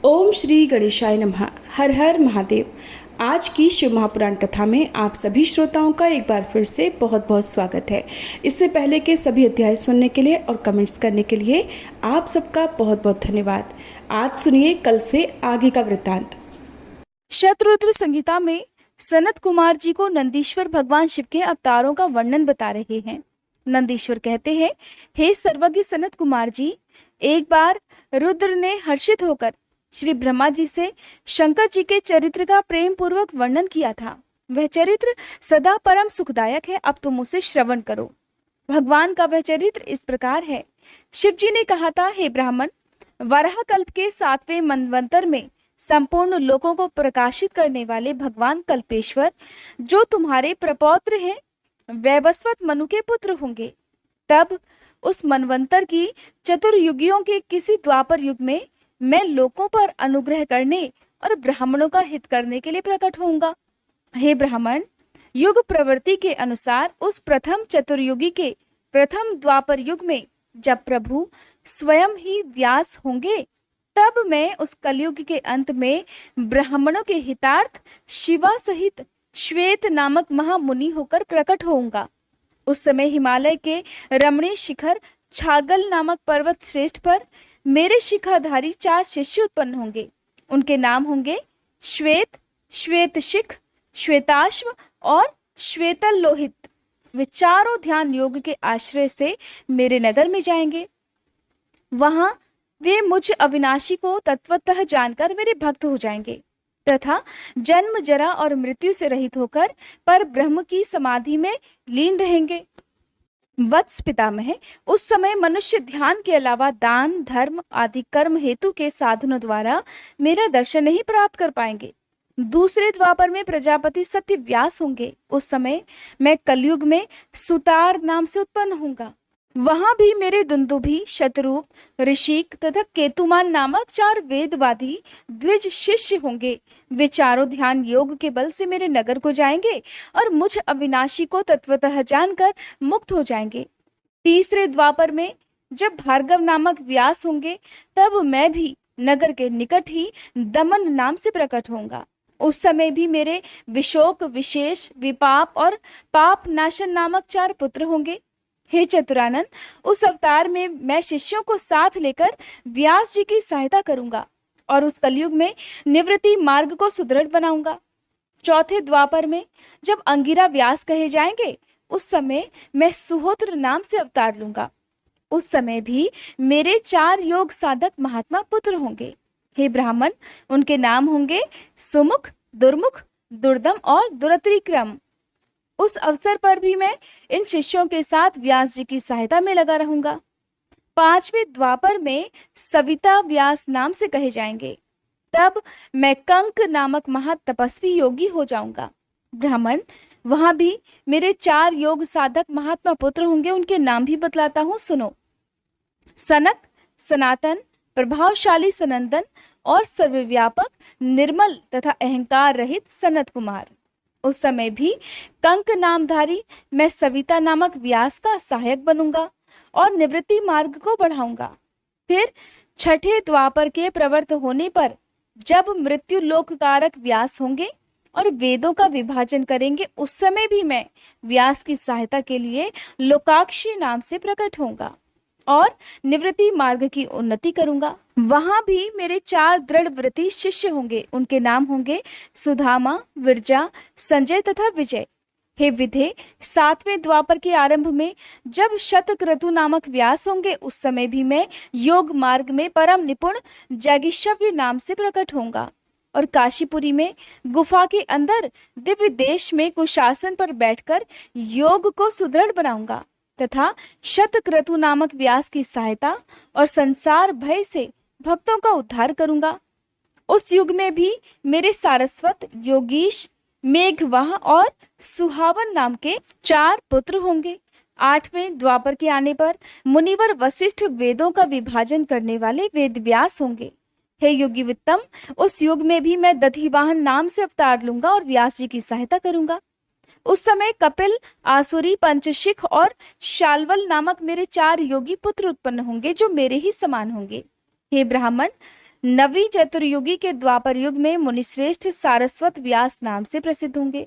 ओम श्री गणेशाय नमः। हर हर महादेव। आज की शिव महापुराण कथा में आप सभी श्रोताओं का एक बार फिर से बहुत बहुत स्वागत है। इससे पहले के सभी अध्याय सुनने के लिए और कमेंट्स करने के लिए आप सबका बहुत बहुत धन्यवाद। आज सुनिए कल से आगे का वृत्तांत। शतरुद्र संहिता में सनत कुमार जी को नंदीश्वर भगवान शिव के अवतारों का वर्णन बता रहे हैं। नंदीश्वर कहते हैं, हे सर्वज्ञ सनत कुमार जी, एक बार रुद्र ने हर्षित होकर श्री ब्रह्मा जी से शंकर जी के चरित्र का प्रेम पूर्वक वर्णन किया था। वह चरित्र सदा परम सुखदायक है, अब तुम उसे श्रवण करो। भगवान का वह चरित्र इस प्रकार है। शिव जी ने कहा था, हे ब्राह्मण, वराह कल्प के 7वें मनवंतर में संपूर्ण लोकों को प्रकाशित करने वाले भगवान कल्पेश्वर, जो तुम्हारे प्रपौत्र हैं, वैवस्वत मनु के पुत्र होंगे। तब उस मनवंतर की चतुर्युगियों के किसी द्वापर युग में मैं लोकों पर अनुग्रह करने और ब्राह्मणों का हित करने के लिए प्रकट होऊंगा। हे ब्राह्मण, युग प्रवृत्ति के अनुसार उस प्रथम चतुर्युगी के प्रथम द्वापर युग में जब प्रभु स्वयं ही व्यास होंगे, तब मैं उस कलयुग के अंत में ब्राह्मणों के हितार्थ शिवा सहित श्वेत नामक महामुनि होकर प्रकट होऊंगा। उस समय हिमालय के रमणीय शिखर छागल नामक पर्वत श्रेष्ठ पर मेरे शिखाधारी 4 शिष्य उत्पन्न होंगे। उनके नाम होंगे श्वेत, श्वेतशिख, श्वेताश्व और श्वेतल लोहित। वे चारों ध्यान योग के आश्रय से मेरे नगर में जाएंगे। वहां वे मुझ अविनाशी को तत्वतः जानकर मेरे भक्त हो जाएंगे तथा जन्म जरा और मृत्यु से रहित होकर पर ब्रह्म की समाधि में लीन रहेंगे। वत्स पितामह, उस समय मनुष्य ध्यान के अलावा दान धर्म आदि कर्म हेतु के साधनों द्वारा मेरा दर्शन नहीं प्राप्त कर पाएंगे। दूसरे द्वापर में प्रजापति सत्य व्यास होंगे। उस समय मैं कलयुग में सुतार नाम से उत्पन्न होऊंगा। वहां भी मेरे दुंदुभी, शतरूप, ऋषिक तथा केतुमान नामक 4 वेदवादी द्विज शिष्य होंगे। वे चारों ध्यान योग के बल से मेरे नगर को जाएंगे और मुझ अविनाशी को तत्वतः जानकर मुक्त हो जाएंगे। तीसरे द्वापर में जब भार्गव नामक व्यास होंगे, तब मैं भी नगर के निकट ही दमन नाम से प्रकट होऊंगा। उस समय भी मेरे विशोक, विशेष, विपाप और पाप नाशन नामक 4 पुत्र होंगे। हे चतुरानन, उस अवतार में मैं शिष्यों को साथ लेकर व्यास जी की सहायता करूंगा और उस कलयुग में निवृत्ति मार्ग को सुदृढ़ बनाऊंगा। चौथे द्वापर में जब अंगिरा व्यास कहे जाएंगे, उस समय मैं सुहोत्र नाम से अवतार लूंगा। उस समय भी मेरे 4 योग साधक महात्मा पुत्र होंगे। हे ब्राह्मण, उनके नाम होंगे सुमुख, दुर्मुख, दुर्दम और दुरतिक्रम। उस अवसर पर भी मैं इन शिष्यों के साथ व्यास जी की सहायता में लगा रहूंगा। 5वें द्वापर में सविता व्यास नाम से कहे जाएंगे। तब मैं कंक नामक महातपस्वी योगी हो जाऊंगा। ब्राह्मण, वहां भी मेरे 4 योग साधक महात्मा पुत्र होंगे। उनके नाम भी बतलाता हूं, सुनो। सनक, सनातन, प्रभावशाली सनंदन और सर्वव्यापक, निर्मल तथा अहंकार रहित सनत कुमार। उस समय भी कंक नामधारी मैं सविता नामक व्यास का सहायक बनूंगा और निवृत्ति मार्ग को बढ़ाऊंगा। फिर 6ठे द्वापर के प्रवृत्त होने पर जब मृत्यु लोक कारक व्यास होंगे और वेदों का विभाजन करेंगे, उस समय भी मैं व्यास की सहायता के लिए लोकाक्षी नाम से प्रकट होऊंगा और निवृत्ति मार्ग की उन्नति करूंगा। वहां भी मेरे 4 दृढ़ व्रती शिष्य होंगे। उनके नाम होंगे सुधामा, विरजा, संजय तथा विजय। हे विधे, 7वें द्वापर के आरंभ में जब शतक्रतु नामक व्यास होंगे, उस समय भी मैं योग मार्ग में परम निपुण जैगिष्यव्य नाम से प्रकट होऊंगा और काशीपुरी में गुफा के अंदर दिव्य देश में कुशासन पर बैठकर योग को सुदृढ़ बनाऊंगा तथा शतक्रतु नामक व्यास की सहायता और संसार भय से भक्तों का उद्धार करूंगा। उस युग में भी मेरे सारस्वत, योगीश, मेघवाह और सुहावन नाम के 4 पुत्र होंगे। 8वें द्वापर के आने पर मुनिवर वशिष्ठ वेदों का विभाजन करने वाले वेद व्यास होंगे। हे योगी वित्तम, उस युग में भी मैं दधिवाहन नाम से अवतार लूंगा और व्यास जी की सहायता करूंगा। उस समय कपिल, आसुरी, पंचशिख और शाल्वल नामक मेरे 4 योगी पुत्र उत्पन्न होंगे, जो मेरे ही समान होंगे। हे ब्राह्मण, नवी चतुर्युगी के द्वापर युग में मुनिश्रेष्ठ सारस्वत व्यास नाम से प्रसिद्ध होंगे।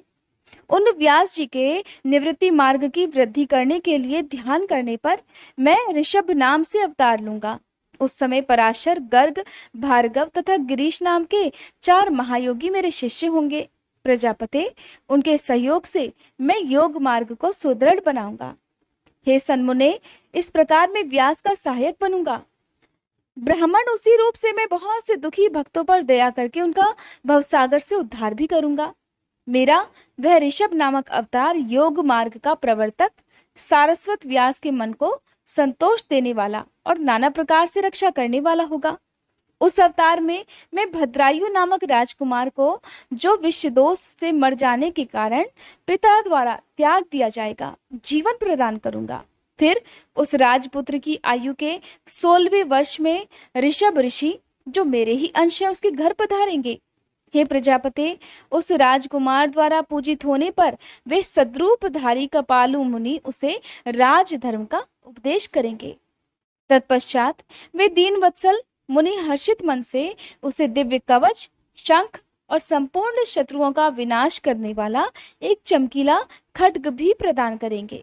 उन व्यास जी के निवृत्ति मार्ग की वृद्धि करने के लिए ध्यान करने पर मैं ऋषभ नाम से अवतार लूंगा। उस समय पराशर, गर्ग, भार्गव तथा गिरीश नाम के 4 महायोगी मेरे शिष्य होंगे। प्रजापते, उनके सहयोग से मैं योग मार्ग को सुदृढ़ बनाऊंगा। हे सन्मुने, इस प्रकार मैं व्यास का सहायक बनूंगा। ब्राह्मण उसी रूप से मैं बहुत से दुखी भक्तों पर दया करके उनका भवसागर से उद्धार भी करूंगा। मेरा वह ऋषभ नामक अवतार योग मार्ग का प्रवर्तक, सारस्वत व्यास के मन को संतोष देने वाला और नाना प्रकार से रक्षा करने वाला होगा। उस अवतार में मैं भद्रायु नामक राजकुमार को, जो विषदोष से मर जाने के कारण पिता द्वारा त्याग दिया जाएगा, जीवन प्रदान करूंगा। फिर उस राजपुत्र की आयु के 16वें वर्ष में ऋषभ ऋषि, जो मेरे ही अंश है, उसके घर पधारेंगे। हे प्रजापते, उस राजकुमार द्वारा पूजित होने पर वे सद्रूपधारी कपालु मुनि उसे राजधर्म का उपदेश करेंगे। तत्पश्चात वे दीनवत्सल मुनि हर्षित मन से उसे दिव्य कवच, शंख और संपूर्ण शत्रुओं का विनाश करने वाला एक चमकीला खड्ग भी प्रदान करेंगे।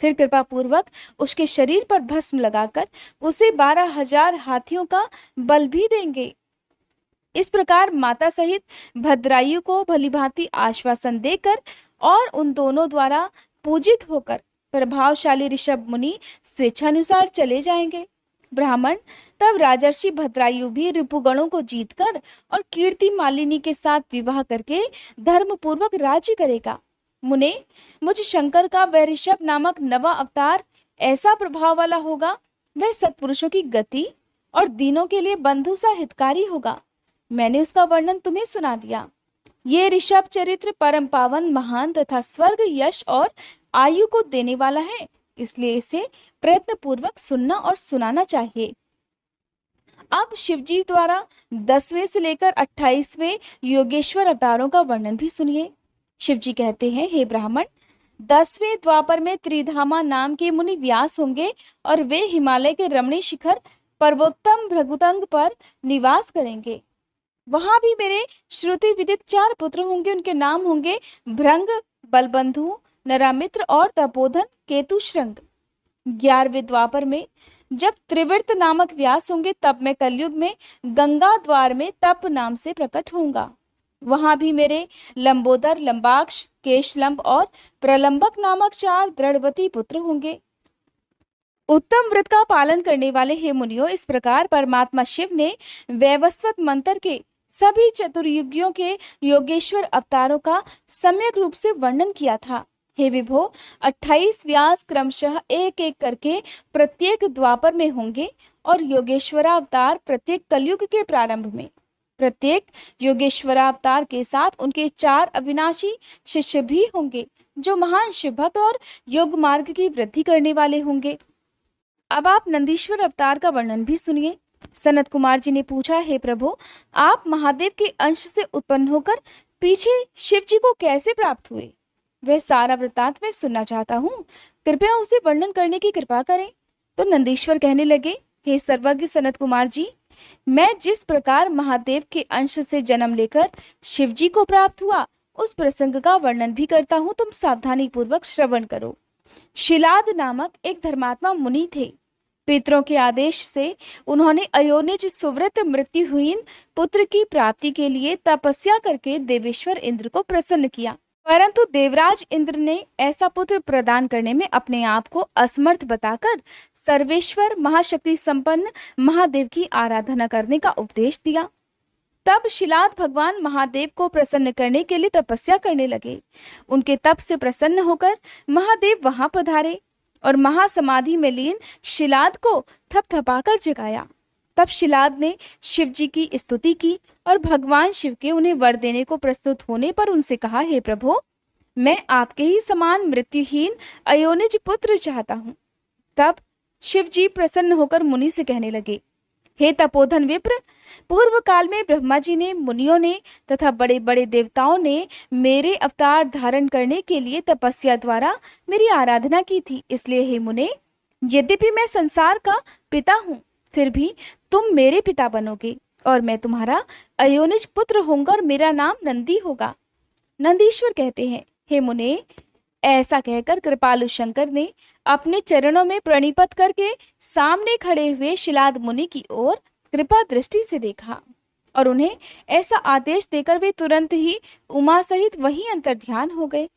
फिर कृपा पूर्वक उसके शरीर पर भस्म लगाकर उसे 12,000 हाथियों का बल भी देंगे। इस प्रकार माता सहित भद्रायु को भलीभांति आश्वासन देकर और उन दोनों द्वारा पूजित होकर प्रभावशाली ऋषभ मुनि स्वेच्छानुसार चले जाएंगे। ब्राह्मण तब राजर्षि भद्रायु भी रिपुगणों को जीतकर और कीर्ति मालिनी के साथ विवाह करके धर्म पूर्वक राज्य करेगा। मुने, मुझ शंकर का वह ऋषभ नामक नवा अवतार ऐसा प्रभाव वाला होगा, वह सत्पुरुषों की गति और दीनों के लिए बंधु सा हितकारी होगा। मैंने उसका वर्णन तुम्हें सुना दिया। ये ऋषभ चरित्र परम पावन, महान तथा स्वर्ग, यश और आयु को देने वाला है, इसलिए इसे प्रयत्न पूर्वक सुनना और सुनाना चाहिए। अब शिवजी द्वारा 10वें से लेकर 28वें योगेश्वर अवतारों का वर्णन भी सुनिए। शिवजी कहते हैं, हे ब्राह्मण, 10वें द्वापर में त्रिधामा नाम के मुनि व्यास होंगे और वे हिमालय के रमणीय शिखर पर्वोत्तम भृगुतंग पर निवास करेंगे। वहां भी मेरे श्रुति विदित 4 पुत्र होंगे। उनके नाम होंगे भृंग, बलबंधु, नरामित्र और तपोधन केतु श्रृंग। 11वें द्वापर में जब त्रिवृत नामक व्यास होंगे, तब मैं कलयुग में गंगा द्वार में तप नाम से प्रकट होऊंगा। वहां भी मेरे लंबोदर, लंबाक्ष, केशलंब और प्रलंबक नामक 4 दृढ़वती पुत्र होंगे। उत्तम व्रत का पालन करने वाले हे मुनियों, इस प्रकार परमात्मा शिव ने वैवस्वत मंत्र के सभी चतुर्युगियों के योगेश्वर अवतारों का सम्यक रूप से वर्णन किया था। हे विभो, 28 व्यास क्रमशः एक एक करके प्रत्येक द्वापर में होंगे और योगेश्वरावतार प्रत्येक कलयुग के प्रारंभ में। प्रत्येक योगेश्वरावतार के साथ उनके 4 अविनाशी शिष्य भी होंगे, जो महान शिव भक्त और योग मार्ग की वृद्धि करने वाले होंगे। अब आप नंदीश्वर अवतार का वर्णन भी सुनिए। सनत कुमार जी ने पूछा, हे प्रभु, आप महादेव के अंश से उत्पन्न होकर पीछे शिव जी को कैसे प्राप्त हुए? वह सारा वृत्तांत मैं सुनना चाहता हूँ, कृपया उसे वर्णन करने की कृपा करें। तो नंदीश्वर कहने लगे, हे सर्वज्ञ सनत कुमार जी, मैं जिस प्रकार महादेव के अंश से जन्म लेकर शिव जी को प्राप्त हुआ, उस प्रसंग का वर्णन भी करता हूँ, तुम सावधानी पूर्वक श्रवण करो। शिलाद नामक एक धर्मात्मा मुनि थे। पितरों के आदेश से उन्होंने अयोनिज सुव्रत मृत्युहीन पुत्र की प्राप्ति के लिए तपस्या करके देवेश्वर इंद्र को प्रसन्न किया, परंतु देवराज इंद्र ने ऐसा पुत्र प्रदान करने में अपने आप को असमर्थ बताकर सर्वेश्वर महाशक्ति संपन्न महादेव की आराधना करने का उपदेश दिया। तब शिलाद भगवान महादेव को प्रसन्न करने के लिए तपस्या करने लगे। उनके तप से प्रसन्न होकर महादेव वहां पधारे और महासमाधि में लीन शिलाद को थपथपाकर जगाया। तब शिलाद ने शिव जी की स्तुति की और भगवान शिव के उन्हें वर देने को प्रस्तुत होने पर उनसे कहा, हे प्रभु, मैं आपके ही समान मृत्युहीन अयोनिज पुत्र चाहता हूँ। तब शिव जी प्रसन्न होकर मुनि से कहने लगे, हे तपोधन विप्र, पूर्व काल में ब्रह्मा जी ने, मुनियों ने तथा बड़े बड़े देवताओं ने मेरे अवतार धारण करने के लिए तपस्या द्वारा मेरी आराधना की थी। इसलिए हे मुने, यद्यपि मैं संसार का पिता हूँ, फिर भी तुम मेरे पिता बनोगे और मैं तुम्हारा अयोनिज पुत्र होऊंगा और मेरा नाम नंदी होगा। नंदीश्वर कहते हैं, हे मुने, ऐसा कहकर कृपालु शंकर ने अपने चरणों में प्रणिपत करके सामने खड़े हुए शिलाद मुनि की ओर कृपा दृष्टि से देखा और उन्हें ऐसा आदेश देकर वे तुरंत ही उमा सहित वहीं अंतर्ध्यान हो गए।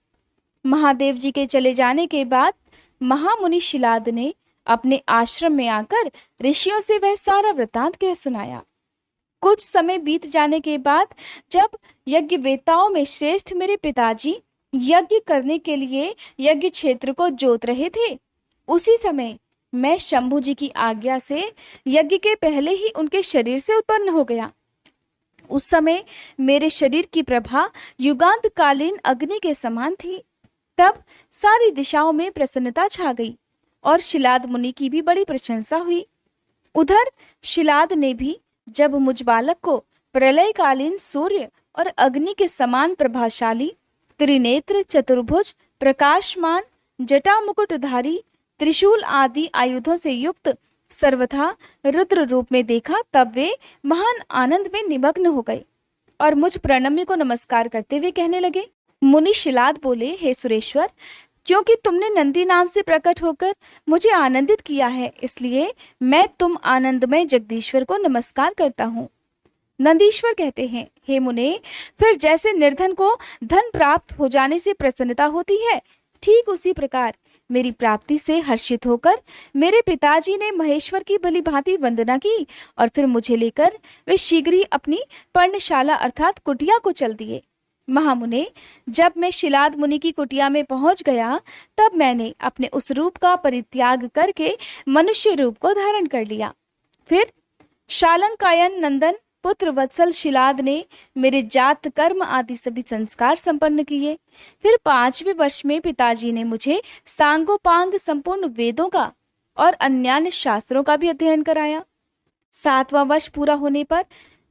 महादेव जी के चले जाने के बाद महामुनि शिलाद ने अपने आश्रम में आकर ऋषियों से वह सारा वृतांत कह सुनाया। कुछ समय बीत जाने के बाद जब यज्ञ वेताओं में श्रेष्ठ मेरे पिताजी यज्ञ करने के लिए यज्ञ क्षेत्र को जोत रहे थे, उसी समय मैं शंभु जी की आज्ञा से यज्ञ के पहले ही उनके शरीर से उत्पन्न हो गया। उस समय मेरे शरीर की प्रभा युगांत कालीन अग्नि के समान थी। तब सारी दिशाओं में प्रसन्नता छा गई और शिलाद मुनि की भी बड़ी प्रशंसा हुई। उधर शिलाद ने भी जब मुझ बालक को प्रलयकालीन सूर्य और अग्नि के समान प्रभाशाली, त्रिनेत्र, चतुर्भुज, प्रकाशमान, जटा मुकुटधारी, त्रिशूल आदि आयुधों से युक्त सर्वथा रुद्र रूप में देखा, तब वे महान आनंद में निमग्न हो गए और मुझ प्रणम्य को नमस्कार करते हुए कहने लगे। मुनि शिलाद बोले, हे सुरेश्वर, क्योंकि तुमने नंदी नाम से प्रकट होकर मुझे आनंदित किया है, इसलिए मैं तुम आनंदमय जगदीश्वर को नमस्कार करता हूँ। नंदीश्वर कहते हैं, हे मुने, फिर जैसे निर्धन को धन प्राप्त हो जाने से प्रसन्नता होती है, ठीक उसी प्रकार मेरी प्राप्ति से हर्षित होकर मेरे पिताजी ने महेश्वर की भली भांति वंदना की और फिर मुझे लेकर वे शीघ्र ही अपनी पर्णशाला अर्थात कुटिया को चल दिए। महामुने, जब मैं शिलाद मुनि की कुटिया में पहुंच गया, तब मैंने अपने उस रूप का परित्याग करके मनुष्य रूप को धारण कर लिया। फिर शालंकायन नंदन पुत्र वत्सल शिलाद ने मेरे जात कर्म आदि सभी संस्कार संपन्न किए। फिर 5वें वर्ष में पिताजी ने मुझे सांगोपांग संपूर्ण वेदों का और अन्यान्य शास्त्रों का भी अध्ययन कराया। 7वां वर्ष पूरा होने पर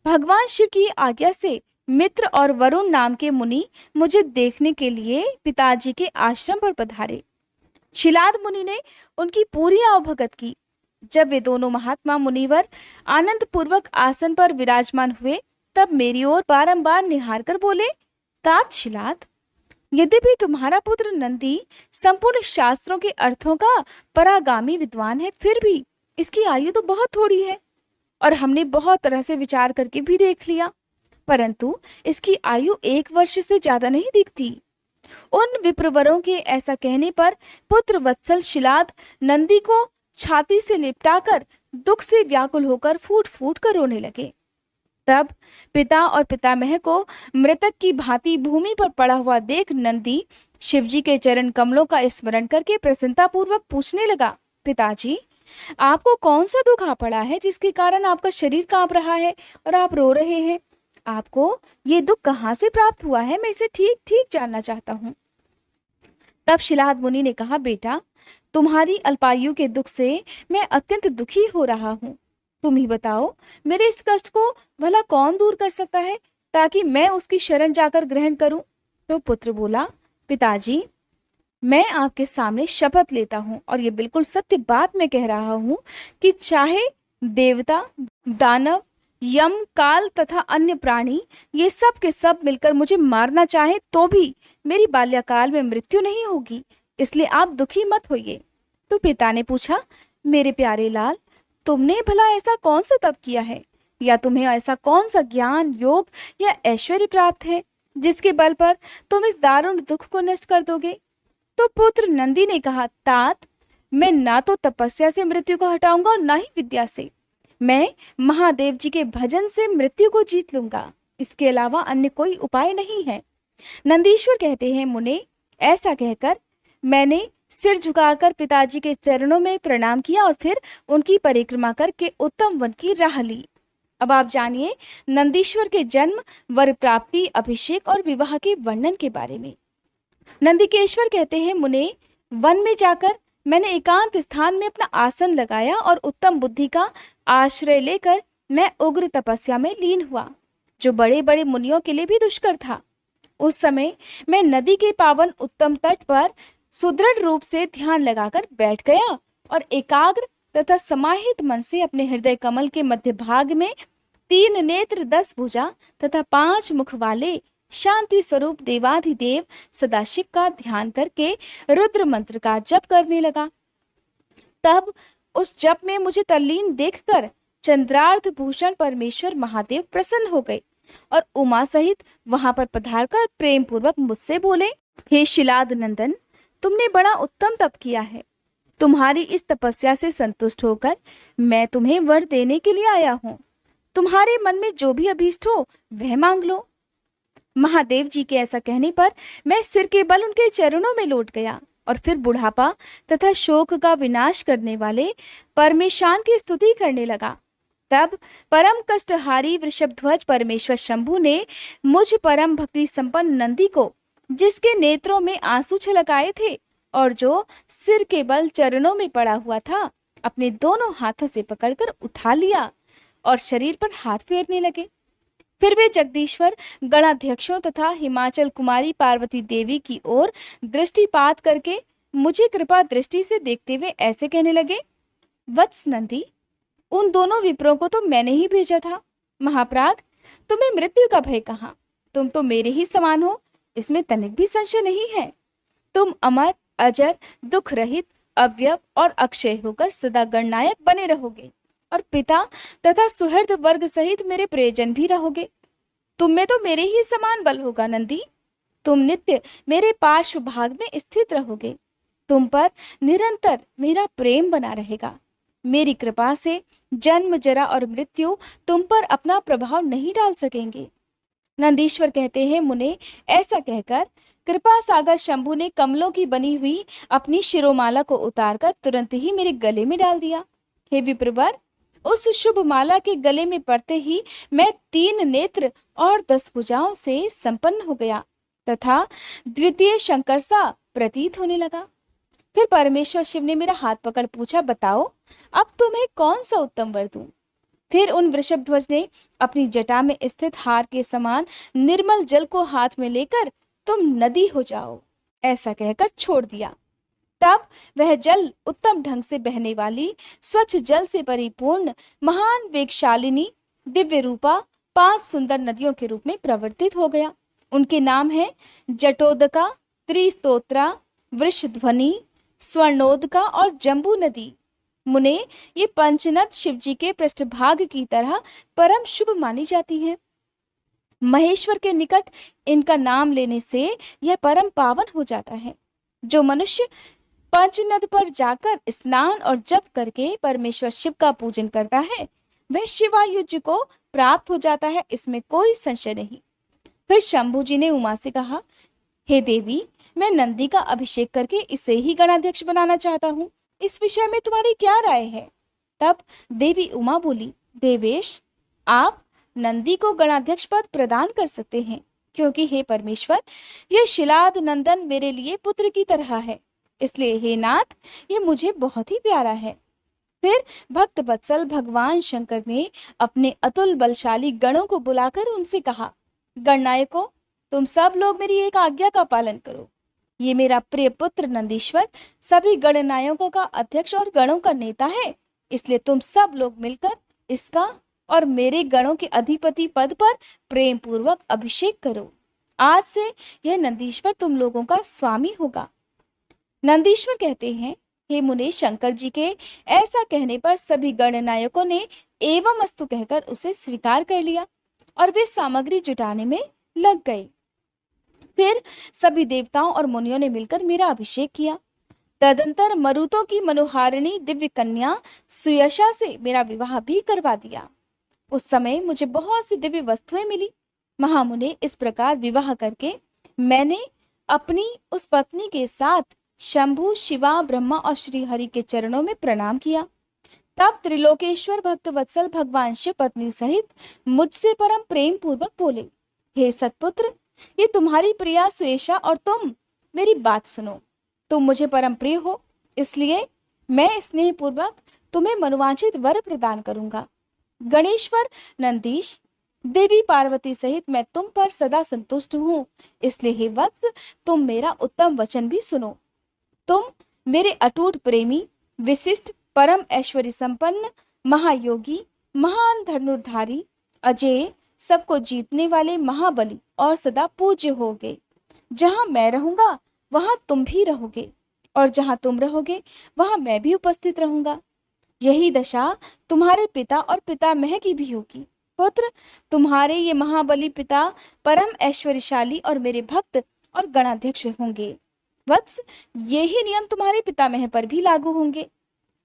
भगवान शिव की आज्ञा से मित्र और वरुण नाम के मुनि मुझे देखने के लिए पिताजी के आश्रम पर पधारे। शिलाद मुनि ने उनकी पूरी आवभगत की। जब वे दोनों महात्मा मुनिवर आनंद पूर्वक आसन पर विराजमान हुए, तब मेरी ओर बारंबार निहार कर बोले, तात शिलाद, यद्यपि तुम्हारा पुत्र नंदी संपूर्ण शास्त्रों के अर्थों का परागामी विद्वान है, फिर भी इसकी आयु तो बहुत थोड़ी है और हमने बहुत तरह से विचार करके भी देख लिया, परंतु इसकी आयु 1 वर्ष से ज्यादा नहीं दिखती। उन विप्रवरों के ऐसा कहने पर पुत्र वत्सल शिलाद नंदी को छाती से लिपटाकर दुख से व्याकुल होकर फूट फूट कर रोने लगे। तब पिता और पितामह को मृतक की भांति भूमि पर पड़ा हुआ देख नंदी शिवजी के चरण कमलों का स्मरण करके प्रसन्नता पूर्वक पूछने लगा, पिताजी, आपको कौन सा दुख आ पड़ा है जिसके कारण आपका शरीर कांप रहा है और आप रो रहे हैं? आपको ये दुख कहाँ से प्राप्त हुआ है? मैं इसे ठीक ठीक जानना चाहता हूँ। तब शिलाद मुनि ने कहा, बेटा, तुम्हारी अल्पायु के दुख से मैं अत्यंत दुखी हो रहा हूँ। तुम ही बताओ, मेरे इस कष्ट को भला कौन दूर कर सकता है, ताकि मैं उसकी शरण जाकर ग्रहण करूं? तो पुत्र बोला, पिताजी, मैं आपके सामने शपथ लेता हूँ और ये बिल्कुल सत्य बात मैं कह रहा हूँ कि चाहे देवता, दानव, यम, काल तथा अन्य प्राणी ये सब के सब मिलकर मुझे मारना चाहे तो भी मेरी बाल्यकाल में मृत्यु नहीं होगी, इसलिए आप दुखी मत होइए। तो पिता ने पूछा, मेरे प्यारे लाल, तुमने भला ऐसा कौन सा तप किया है, या तुम्हें ऐसा कौन सा ज्ञान, योग या ऐश्वर्य प्राप्त है जिसके बल पर तुम इस दारुण दुख को नष्ट कर दोगे? तो पुत्र नंदी ने कहा, तात, मैं ना तो तपस्या से मृत्यु को हटाऊंगा और ना ही विद्या से। मैं महादेव जी के भजन से मृत्यु को जीत लूंगा, इसके अलावा अन्य कोई उपाय नहीं है। नंदीश्वर कहते हैं, मुने, ऐसा कहकर मैंने सिर झुकाकर पिताजी के चरणों में प्रणाम किया और फिर उनकी परिक्रमा करके उत्तम वन की राह ली। अब आप जानिए नंदीश्वर के जन्म, वर प्राप्ति, अभिषेक और विवाह के वर्णन के बारे में। नंदिकेश्वर कहते हैं, मुने, वन में जाकर मैंने एकांत स्थान में अपना आसन लगाया और उत्तम बुद्धि का आश्रय लेकर मैं उग्र तपस्या में लीन हुआ, जो बड़े बड़े मुनियों के लिए भी दुष्कर था। उस समय मैं नदी के पावन उत्तम तट पर सुदृढ़ रूप से ध्यान लगाकर बैठ गया और एकाग्र तथा समाहित मन से अपने हृदय कमल के मध्य भाग में तीन नेत्र 10 भुजा तथा 5 मुख वाले शांति स्वरूप देवाधिदेव सदाशिव का ध्यान करके रुद्र मंत्र का जप करने लगा। तब उस जप में मुझे तल्लीन देखकर चंद्रार्ध भूषण परमेश्वर महादेव प्रसन्न हो गए और उमा सहित वहां पर पधारकर प्रेम पूर्वक मुझसे बोले, हे शिलाद नंदन, तुमने बड़ा उत्तम तप किया है। तुम्हारी इस तपस्या से संतुष्ट होकर मैं तुम्हें वर देने के लिए आया हूँ। तुम्हारे मन में जो भी अभीष्ट हो वह मांग लो। महादेव जी के ऐसा कहने पर मैं सिर के बल उनके चरणों में लौट गया और फिर बुढ़ापा तथा शोक का विनाश करने वाले परमेशान की स्तुति करने लगा। तब परम कष्टहारी वृषभध्वज परमेश्वर शंभु ने मुझ परम भक्ति संपन्न नंदी को, जिसके नेत्रों में आंसू छलक आए थे और जो सिर के बल चरणों में पड़ा हुआ था, अपने दोनों हाथों से पकड़कर उठा लिया और शरीर पर हाथ फेरने लगे। फिर वे जगदीश्वर गणाध्यक्षों तथा हिमाचल कुमारी पार्वती देवी की ओर दृष्टिपात करके मुझे कृपा दृष्टि से देखते हुए ऐसे कहने लगे, वत्स नंदी, उन दोनों विप्रों को तो मैंने ही भेजा था। महाप्राग, तुम्हें मृत्यु का भय कहाँ? तुम तो मेरे ही समान हो, इसमें तनिक भी संशय नहीं है। तुम अमर, अजर, दुख रहित, अव्यय और अक्षय होकर सदा गणनायक बने रहोगे और पिता तथा सुहृद वर्ग सहित मेरे प्रियजन भी रहोगे। तुम में तो मेरे ही समान बल होगा नंदी। तुम नित्य मेरे पार्श्व भाग में स्थित रहोगे। तुम पर निरंतर मेरा प्रेम बना रहेगा। मेरी कृपा से जन्म, जरा और मृत्यु तुम पर अपना प्रभाव नहीं डाल सकेंगे। नंदीश्वर कहते हैं, मुने, ऐसा कहकर कृपा सागर शंभु ने कमलों की बनी हुई अपनी शिरोमाला को उतारकर तुरंत ही मेरे गले में डाल दिया। हे विप्रवर, उस शुभ माला के गले में पड़ते ही मैं 3 नेत्र और 10 भुजाओं से संपन्न हो गया तथा द्वितीय शंकर सा प्रतीत होने लगा। फिर परमेश्वर शिव ने मेरा हाथ पकड़ पूछा, बताओ अब तुम्हें कौन सा उत्तम वर दूं? फिर उन वृषभध्वज ने अपनी जटा में स्थित हार के समान निर्मल जल को हाथ में लेकर तुम नदी हो जाओ, ऐसा कहकर छोड़ दिया। तब वह जल उत्तम ढंग से बहने वाली स्वच्छ जल से परिपूर्ण महान वेगशालिनी दिव्य रूपा 5 सुंदर नदियों के रूप में प्रवर्तित हो गया। उनके नाम है जटोदका, त्रिस्तोत्रा, वृषध्वनि, स्वर्णोदका और जम्बू नदी। मुने, ये पंचनद शिवजी के पृष्ठभाग की तरह परम शुभ मानी जाती है। महेश्वर के निकट इनका नाम लेने से यह परम पावन हो जाता है। जो मनुष्य पंचनद पर जाकर स्नान और जप करके परमेश्वर शिव का पूजन करता है, वह शिवायुज को प्राप्त हो जाता है, इसमें कोई संशय नहीं। फिर शंभू जी ने उमा से कहा, हे देवी, मैं नंदी का अभिषेक करके इसे ही गणाध्यक्ष बनाना चाहता हूँ। इस विषय में तुम्हारी क्या राय है? तब देवी उमा बोली, देवेश, आप नंदी को गणाध्यक्ष पद प्रदान कर सकते हैं, क्योंकि हे परमेश्वर, यह शिलाद नंदन मेरे लिए पुत्र की तरह है, इसलिए हे नाथ, ये मुझे बहुत ही प्यारा है। फिर भक्त वत्सल भगवान शंकर ने अपने अतुल बलशाली गणों को बुलाकर उनसे कहा, गणनायकों, तुम सब लोग मेरी एक आज्ञा का पालन करो। ये मेरा प्रिय पुत्र नंदीश्वर सभी गणनायकों का अध्यक्ष और गणों का नेता है, इसलिए तुम सब लोग मिलकर इसका और मेरे गणों के अधिपति पद पर प्रेम पूर्वक अभिषेक करो। आज से यह नंदीश्वर तुम लोगों का स्वामी होगा। नंदीश्वर कहते हैं, हे मुने, शंकर जी के ऐसा कहने पर सभी गणनायकों ने एवं अस्तु कहकर उसे स्वीकार कर लिया और वे सामग्री जुटाने में लग गए। फिर सभी देवताओं और मुनियों ने मिलकर मेरा अभिषेक किया। तदंतर मरुतों की मनोहारिणी दिव्य कन्या सुयशा से मेरा विवाह भी करवा दिया। उस समय मुझे बहुत सी दिव्य वस्तुएं मिली। महामुने, इस प्रकार विवाह करके मैंने अपनी उस पत्नी के साथ शंभु, शिवा, ब्रह्मा और श्री हरि के चरणों में प्रणाम किया। तब त्रिलोकेश्वर भक्त वत्सल भगवान शिव पत्नी सहित मुझसे परम प्रेम पूर्वक बोले, हे सतपुत्र, ये तुम्हारी प्रिया सुयशा और तुम मेरी बात सुनो। तुम मुझे परम प्रिय हो, इसलिए मैं स्नेह पूर्वक तुम्हें मनोवांछित वर प्रदान करूंगा। गणेश्वर नंदीश, देवी पार्वती सहित मैं तुम पर सदा संतुष्ट हूँ, इसलिए हे वत्स, तुम मेरा उत्तम वचन भी सुनो। तुम मेरे अटूट प्रेमी, विशिष्ट, परम ऐश्वर्य संपन्न, महायोगी, महान धनुर्धारी, अजय, सबको जीतने वाले महाबली और सदा पूज्य होगे। जहां मैं रहूंगा वहां तुम भी रहोगे, और जहां तुम रहोगे वहां मैं भी उपस्थित रहूंगा। यही दशा तुम्हारे पिता और पितामह की भी होगी। पुत्र, तुम्हारे ये महाबली पिता परम ऐश्वर्यशाली और मेरे भक्त और गणाध्यक्ष होंगे। वत्स, यही नियम तुम्हारे पितामह पर भी लागू होंगे।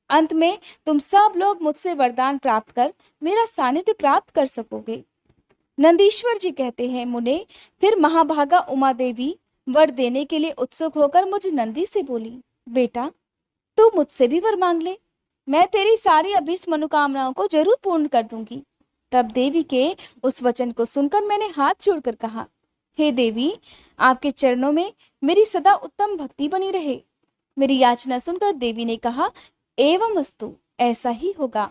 अंत में तुम सब लोग मुझसे वरदान प्राप्त कर मेरा सानिध्य प्राप्त कर सकोगे। नंदीश्वर जी कहते हैं, मुने, फिर महाभागा उमा देवी वर देने के लिए उत्सुक होकर मुझ नंदी से बोली, बेटा, तू मुझसे भी वर मांग ले, मैं तेरी सारी अभीष्ट मनोकामनाओं को जरूर पूर्ण कर दूंगी। तब देवी के उस वचन को सुनकर मैंने हाथ जोड़कर कहा, हे देवी, आपके चरणों में मेरी सदा उत्तम भक्ति बनी रहे। मेरी याचना सुनकर देवी ने कहा, एवं अस्तु, ऐसा ही होगा।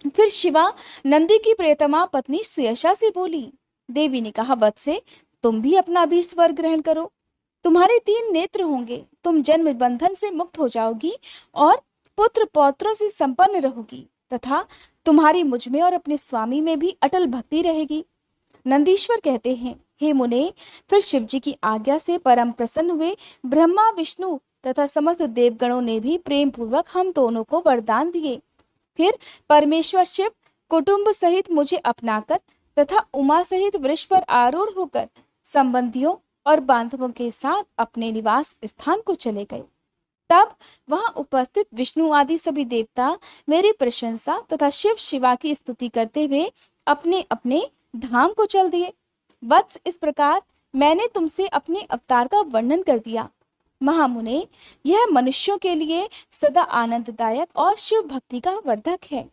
फिर शिवा नंदी की प्रियतमा पत्नी सुयशा से बोली। देवी ने कहा, वत्से, तुम भी अपना अभीष्ट वर ग्रहण करो। तुम्हारे 3 नेत्र होंगे, तुम जन्म बंधन से मुक्त हो जाओगी और पुत्र पौत्रों से संपन्न रहोगी, तथा तुम्हारी मुझ में और अपने स्वामी में भी अटल भक्ति रहेगी। नंदीश्वर कहते हैं, हे मुने, फिर शिव जी की आज्ञा से परम प्रसन्न हुए ब्रह्मा, विष्णु तथा समस्त देवगणों ने भी प्रेम पूर्वक हम दोनों को वरदान दिए। फिर परमेश्वर शिव कुटुंब सहित मुझे अपनाकर तथा उमा सहित वृष पर आरूढ़ होकर संबंधियों और बांधवों के साथ अपने निवास स्थान को चले गए। तब वहां उपस्थित विष्णु आदि सभी देवता मेरी प्रशंसा तथा शिव शिवा की स्तुति करते हुए अपने अपने धाम को चल दिए। वत्स, इस प्रकार मैंने तुमसे अपने अवतार का वर्णन कर दिया। महामुने, यह मनुष्यों के लिए सदा आनंददायक और शिव भक्ति का वर्धक है।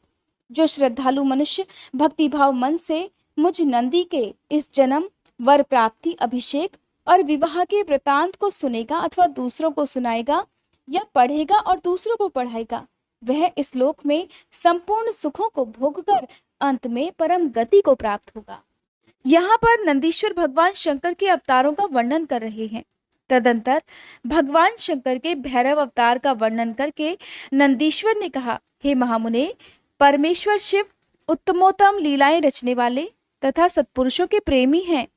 जो श्रद्धालु मनुष्य भक्तिभाव मन से मुझ नंदी के इस जन्म, वर प्राप्ति, अभिषेक और विवाह के वृतांत को सुनेगा अथवा दूसरों को सुनाएगा या पढ़ेगा और दूसरों को पढ़ाएगा, वह इस लोक में संपूर्ण सुखों को भोगकर अंत में परम गति को प्राप्त होगा। यहाँ पर नंदीश्वर भगवान शंकर के अवतारों का वर्णन कर रहे हैं। तदंतर भगवान शंकर के भैरव अवतार का वर्णन करके नंदीश्वर ने कहा, हे महामुने, परमेश्वर शिव उत्तमोत्तम लीलाएं रचने वाले तथा सत्पुरुषों के प्रेमी हैं।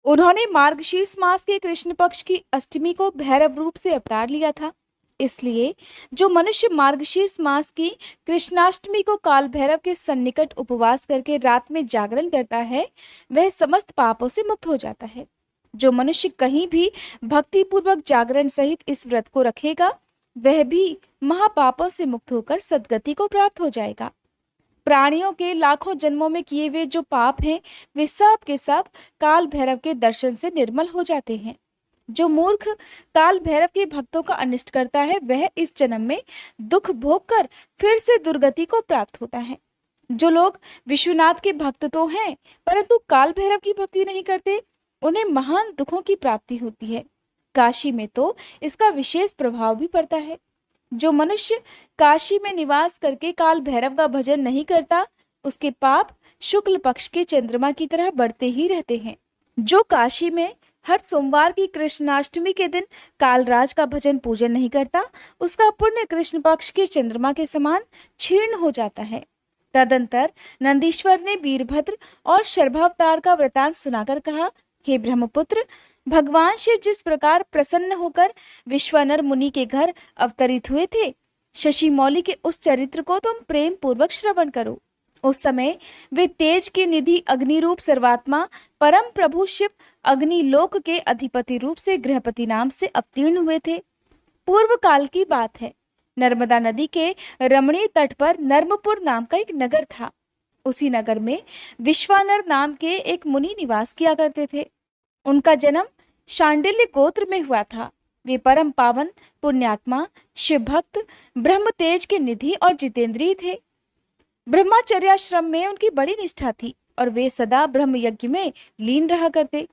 उन्होंने मार्गशीर्ष मास के कृष्ण पक्ष की अष्टमी को भैरव रूप से अवतार लिया था। इसलिए जो मनुष्य मार्गशीर्ष मास की कृष्णाष्टमी को काल भैरव के सन्निकट उपवास करके रात में जागरण करता है, वह समस्त पापों से मुक्त हो जाता है। जो मनुष्य कहीं भी भक्ति पूर्वक जागरण सहित इस व्रत को रखेगा, वह भी महापापों से मुक्त होकर सद्गति को प्राप्त हो जाएगा। प्राणियों के लाखों जन्मों में किए हुए जो पाप हैं, वे सब के सब काल भैरव के दर्शन से निर्मल हो जाते हैं। जो मूर्ख काल भैरव के भक्तों का अनिष्ट करता है, वह इस जन्म में दुख भोग कर फिर से दुर्गति को प्राप्त होता है। जो लोग विश्वनाथ के भक्त तो हैं, परंतु काल भैरव की भक्ति नहीं करते, उन्हें महान दुखों की प्राप्ति होती है। काशी में तो इसका विशेष प्रभाव भी पड़ता है। जो मनुष्य काशी में निवास करके काल भैरव का भजन नहीं करता, उसके पाप शुक्ल पक्ष के चंद्रमा की तरह बढ़ते ही रहते हैं। जो काशी में हर सोमवार की कृष्णाष्टमी के दिन कालराज का भजन पूजन नहीं करता, उसका पुण्य कृष्ण पक्ष के चंद्रमा के समान क्षीण हो जाता है। तदंतर नंदीश्वर ने वीरभद्र और शर्भावतार का वृतांत सुनाकर कहा, हे ब्रह्मपुत्र, भगवान शिव जिस प्रकार प्रसन्न होकर विश्वानर मुनि के घर अवतरित हुए थे, शशि मौली के उस चरित्र को तुम प्रेम पूर्वक श्रवण करो। उस समय वे तेज के निधि अग्नि रूप सर्वात्मा परम प्रभु शिव अग्निलोक के अधिपति रूप से गृहपति नाम से अवतीर्ण हुए थे। पूर्व काल की बात है। नर्मदा नदी के रमणीय तट पर नर्मपुर नाम का एक नगर था। उसी नगर में विश्वानर नाम के एक मुनि निवास किया करते थे। उनका जन्म शांडिल्य गोत्र में हुआ था। वे परम पावन पुण्यात्मा, शिव भक्त, ब्रह्म तेज के निधि और जितेंद्रिय थे। ब्रह्मचर्याश्रम में उनकी बड़ी निष्ठा थी और वे सदा ब्रह्म यज्ञ में लीन रहा करते।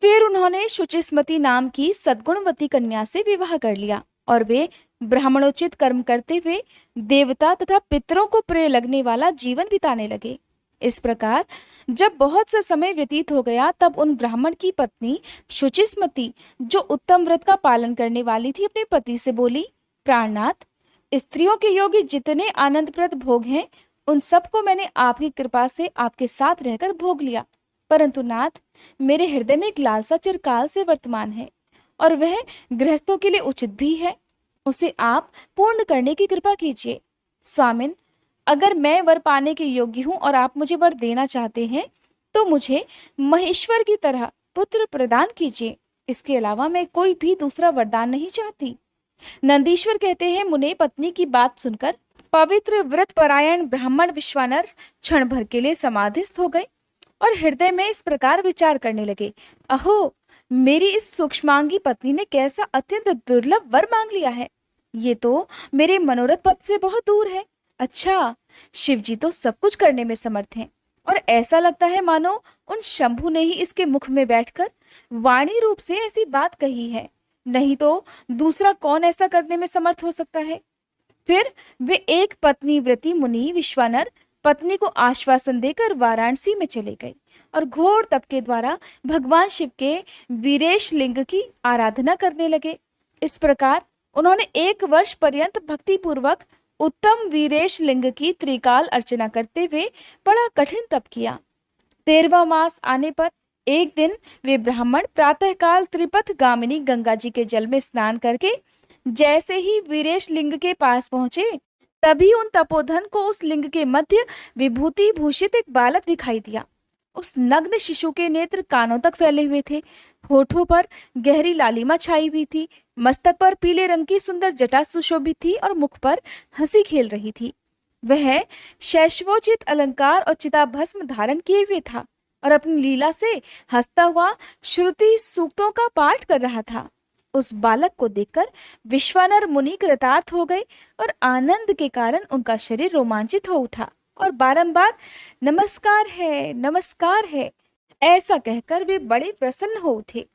फिर उन्होंने शुचिस्मति नाम की सद्गुणवती कन्या से विवाह कर लिया और वे ब्राह्मणोचित कर्म करते हुए देवता तथा पितरों को प्रिय लगने वाला जीवन बिताने लगे। इस प्रकार जब बहुत सा समय व्यतीत हो गया, तब उन ब्राह्मण की पत्नी शुचिस्मति, जो उत्तम व्रत का पालन करने वाली थी, अपने पति से बोली, प्राणनाथ, स्त्रियों के योग्य जितने आनंदप्रद भोग हैं, उन सबको मैंने आपकी कृपा से आपके साथ रहकर भोग लिया, परंतु नाथ, मेरे हृदय में एक लालसा चिरकाल से वर्तमान है और वह गृहस्थों के लिए उचित भी है। उसे आप पूर्ण करने की कृपा कीजिए। स्वामिन, अगर मैं वर पाने के योग्य हूं और आप मुझे वर देना चाहते हैं तो मुझे महेश्वर की तरह पुत्र प्रदान कीजिए। इसके अलावा मैं कोई भी दूसरा वरदान नहीं चाहती। नंदीश्वर कहते हैं, मुने पत्नी की बात सुनकर पवित्र व्रत परायण ब्राह्मण विश्वानर क्षण भर के लिए समाधिस्थ हो गए और हृदय में इस प्रकार विचार करने लगे, अहो, मेरी इस सूक्ष्मांगी पत्नी ने कैसा अत्यंत दुर्लभ वर मांग लिया है। ये तो मेरे मनोरथ पद से बहुत दूर है। अच्छा, शिव जी तो सब कुछ करने में समर्थ हैं और ऐसा लगता है मानो उन शंभु ने ही इसके मुख में बैठकर वाणी रूप से ऐसी बात कही है, नहीं तो दूसरा कौन ऐसा करने में समर्थ हो सकता है। फिर वे एक पत्नी व्रती मुनि विश्वानर पत्नी को आश्वासन देकर वाराणसी में चले गए और घोर तप के द्वारा भगवान शिव के वीरेश लिंग की आराधना करने लगे। इस प्रकार उन्होंने 1 वर्ष पर्यंत भक्ति पूर्वक उत्तम वीरेश लिंग की त्रिकाल अर्चना करते हुए बड़ा कठिन तप किया। 13वां मास आने पर एक दिन वे ब्राह्मण प्रातःकाल त्रिपथ गामिनी गंगा जी के जल में स्नान करके जैसे ही वीरेश लिंग के पास पहुंचे, तभी उन तपोधन को उस लिंग के मध्य विभूति भूषित एक बालक दिखाई दिया। उस नग्न शिशु के नेत्र कानों तक फैले हुए थे, होठों पर गहरी लालिमा छाई हुई थी, मस्तक पर पीले रंग की सुंदर जटा सुशोभित थी और मुख पर हंसी खेल रही थी। वह शैशवोचित अलंकार और चिताभस्म धारण किए हुए था और अपनी लीला से हंसता हुआ श्रुति सूक्तों का पाठ कर रहा था। उस बालक को देखकर विश्वानर मुनि कृतार्थ हो गए और आनंद के कारण उनका शरीर रोमांचित हो उठा और बारंबार नमस्कार है ऐसा कहकर वे बड़े प्रसन्न हो उठे।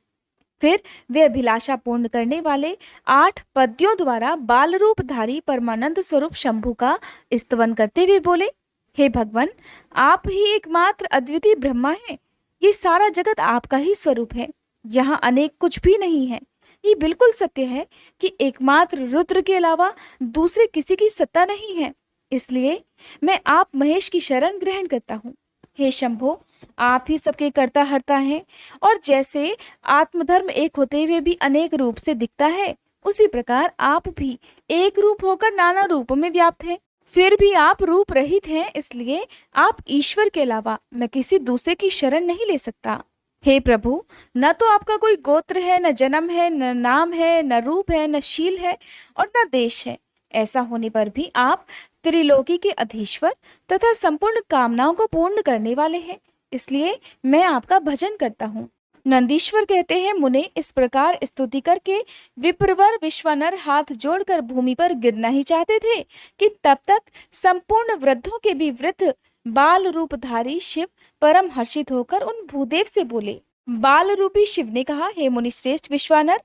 फिर वे अभिलाषा पूर्ण करने वाले 8 पद्यों द्वारा बाल रूपधारी परमानंद स्वरूप शंभु का स्तवन करते हुए बोले, हे भगवान, आप ही एकमात्र अद्वितीय ब्रह्मा हैं। ये सारा जगत आपका ही स्वरूप है, यहाँ अनेक कुछ भी नहीं है। ये बिल्कुल सत्य है कि एकमात्र रुद्र के अलावा दूसरे किसी की सत्ता नहीं है। इसलिए मैं आप महेश की शरण ग्रहण करता हूँ। हे शंभो, आप ही सबके कर्ता हर्ता हैं और जैसे आत्मधर्म एक होते हुए भी अनेक रूप से दिखता है, उसी प्रकार आप भी एक रूप होकर नाना रूपों में व्याप्त हैं। फिर भी आप रूप रहित हैं, इसलिए आप ईश्वर के अलावा मैं किसी दूसरे की शरण नहीं ले सकता। हे प्रभु, न तो आपका कोई गोत्र है, न जन्म है, न नाम है, न रूप है, न शील है और न देश है। ऐसा होने पर भी आप त्रिलोकी के अधीश्वर तथा संपूर्ण कामनाओं को पूर्ण करने वाले हैं, इसलिए मैं आपका भजन करता हूँ। नंदीश्वर कहते हैं, मुने इस प्रकार स्तुति करके विप्रवर विश्वानर हाथ जोड़कर भूमि पर गिरना ही चाहते थे कि तब तक संपूर्ण वृद्धों के भी वृद्ध बाल रूपधारी शिव परम हर्षित होकर उन भूदेव से बोले। बाल रूपी शिव ने कहा, हे मुनि श्रेष्ठ विश्वानर,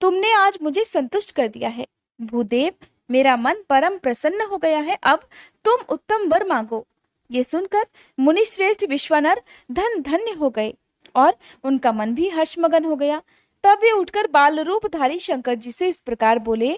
तुमने आज मुझे संतुष्ट कर दिया है। भूदेव, मेरा मन परम प्रसन्न हो गया है, अब तुम उत्तम वर मांगो। ये सुनकर मुनि श्रेष्ठ विश्वानर धन धन्य हो गए और उनका मन भी हर्षमगन हो गया। तब वे उठकर बाल रूपधारी शंकर जी से इस प्रकार बोले,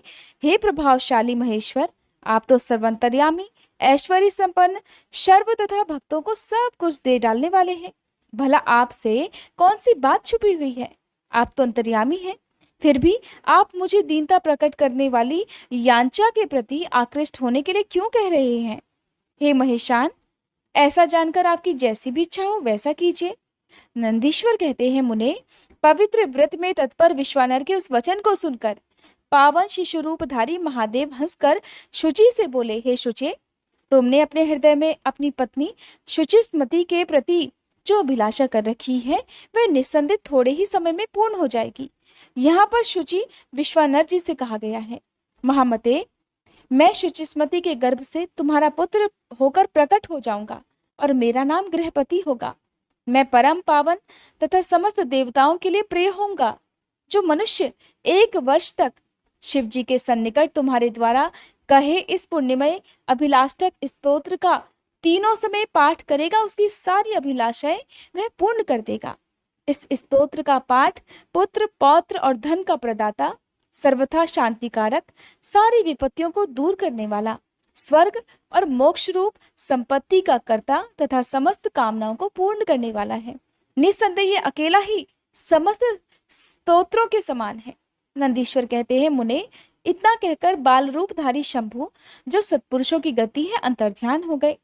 हे प्रभावशाली महेश्वर, आप तो सर्वंतर्यामी, ऐश्वर्य संपन्न, सर्व तथा भक्तों को सब कुछ दे डालने वाले हैं। भला आपसे कौन सी बात छुपी हुई है? आप तो अंतर्यामी हैं, फिर भी आप मुझे दीनता प्रकट करने वाली यांचा के प्रति आकृष्ट होने के लिए क्यों कह रहे हैं? हे महेशान, ऐसा जानकर आपकी जैसी भी इच्छा हो वैसा कीजिए। नंदीश्वर कहते हैं, मुने पवित्र व्रत में तत्पर विश्वानर के उस वचन को सुनकर पावन शिशु रूपधारी महादेव हंसकर शुचि से बोले, हे शुचे, तुमने अपने हृदय में अपनी पत्नी शुचिस्मति के प्रति जो अभिलाषा कर रखी है वह निस्संदेह थोड़े ही समय में पूर्ण हो जाएगी। यहाँ पर शुचि विश्वानर जी से कहा गया है, महामते, मैं शुचिस्मति के गर्भ से तुम्हारा पुत्र होकर प्रकट हो जाऊंगा और मेरा नाम गृहपति होगा। मैं परम पावन तथा समस्त देवताओं के लिए प्रिय होऊंगा। जो मनुष्य 1 वर्ष तक शिव जी के सन्निकट तुम्हारे द्वारा कहे इस पुण्यमय अभिलाषक स्तोत्र का तीनों समय पाठ करेगा, उसकी सारी अभिलाषाएं वह पूर्ण कर देगा। इस स्तोत्र का पाठ पुत्र, पौत्र और धन का प्रदाता, सर्वथा शांतिकारक, सारी विपत्तियों को दूर करने वाला, स्वर्ग और मोक्ष रूप संपत्ति का कर्ता तथा समस्त कामनाओं को पूर्ण करने वाला है। निस्संदेह ये अकेला ही समस्त स्तोत्रों के समान है। नंदीश्वर कहते हैं, मुने, इतना कहकर बाल रूपधारी शंभु, जो सत्पुरुषों की गति है, अंतर्ध्यान हो गए।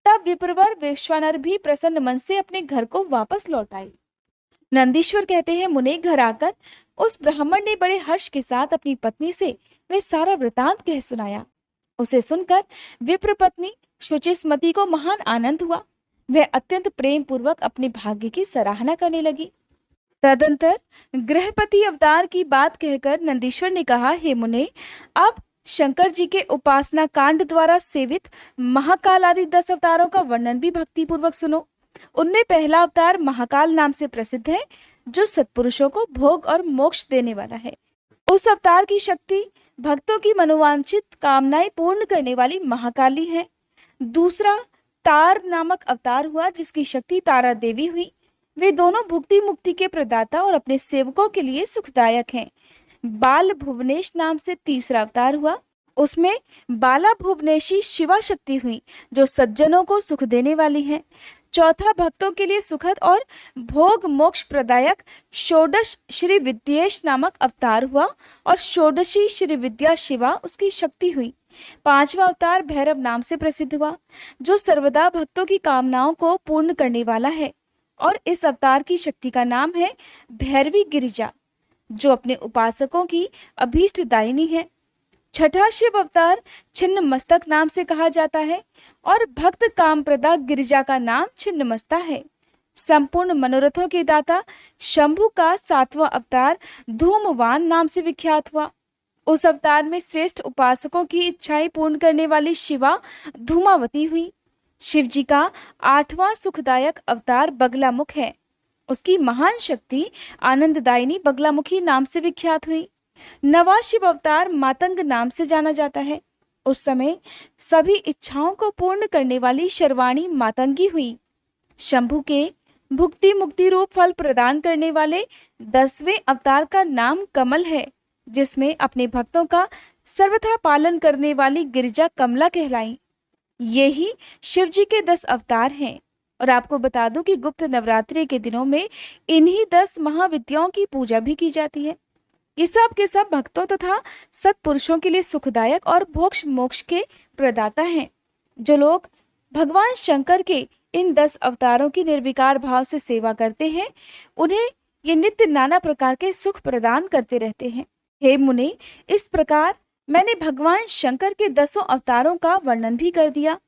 तब विप्रवर विश्वानर भी प्रसन्न मन से अपने घर को वापस लौट आए। नंदीश्वर कहते हैं, मुने, घर आकर उस ब्राह्मण ने बड़े हर्ष के साथ अपनी पत्नी से वे सारा वृतांत कह सुनाया। उसे सुनकर विप्र पत्नी शुचिस्मति को महान आनंद हुआ। वह अत्यंत प्रेम पूर्वक अपने भाग्य की सराहना करने लगी। तदंतर गृहपति अवतार की बात कहकर नंदीश्वर ने कहा, हे मुने, अब शंकर जी के उपासना कांड द्वारा सेवित महाकाल आदि 10 अवतारों का वर्णन भी भक्ति पूर्वक सुनो। उनमें पहला अवतार महाकाल नाम से प्रसिद्ध है, जो सत्पुरुषों को भोग और मोक्ष देने वाला है। उस अवतार की शक्ति भक्तों की मनोवांछित कामनाएं पूर्ण करने वाली महाकाली है। दूसरा तार नामक अवतार हुआ, जिसकी शक्ति तारा देवी हुई। वे दोनों भुक्ति मुक्ति के प्रदाता और अपने सेवकों के लिए सुखदायक हैं। बाल भुवनेश नाम से तीसरा अवतार हुआ। उसमें बाला भुवनेशी शिवा शक्ति हुई, जो सज्जनों को सुख देने वाली है। चौथा भक्तों के लिए सुखद और भोग मोक्ष प्रदायक षोडश श्री विद्येश नामक अवतार हुआ और षोडशी श्री विद्या शिवा उसकी शक्ति हुई। पांचवा अवतार भैरव नाम से प्रसिद्ध हुआ, जो सर्वदा भक्तों की कामनाओं को पूर्ण करने वाला है, और इस अवतार की शक्ति का नाम है भैरवी गिरिजा, जो अपने उपासकों की अभीष्ट दायिनी है। छठा शिव अवतार छिन्न मस्तक नाम से कहा जाता है और भक्त कामप्रदा गिरिजा का नाम छिन्नमस्ता है। संपूर्ण मनोरथों के दाता शंभु का 7वां अवतार धूमवान नाम से विख्यात हुआ। उस अवतार में श्रेष्ठ उपासकों की इच्छाएं पूर्ण करने वाली शिवा धूमावती हुई। शिव जी का 8वां सुखदायक अवतार बगलामुख है। उसकी महान शक्ति आनंददायिनी बगलामुखी नाम से विख्यात हुई। 9वां शिव अवतार मातंग नाम से जाना जाता है। उस समय सभी इच्छाओं को पूर्ण करने वाली शर्वाणी मातंगी हुई। शंभु के भुक्ति मुक्ति रूप फल प्रदान करने वाले 10वें अवतार का नाम कमल है, जिसमें अपने भक्तों का सर्वथा पालन करने वाली गिरिजा कमला कहलाई। ये ही शिव जी के 10 अवतार हैं। और आपको बता दूं कि गुप्त नवरात्रि के दिनों में इन्हीं 10 महाविद्याओं की पूजा भी की जाती है। ये सब के सब भक्तों तथा सत्पुरुषों के लिए सुखदायक और मोक्ष मोक्ष के प्रदाता हैं। जो लोग भगवान शंकर के इन 10 अवतारों की निर्विकार भाव से सेवा करते हैं, उन्हें ये नित्य नाना प्रकार के सुख प्रदान करते रहते हैं। हे मुनि, इस प्रकार मैंने भगवान शंकर के 10 अवतारों का वर्णन भी कर दिया।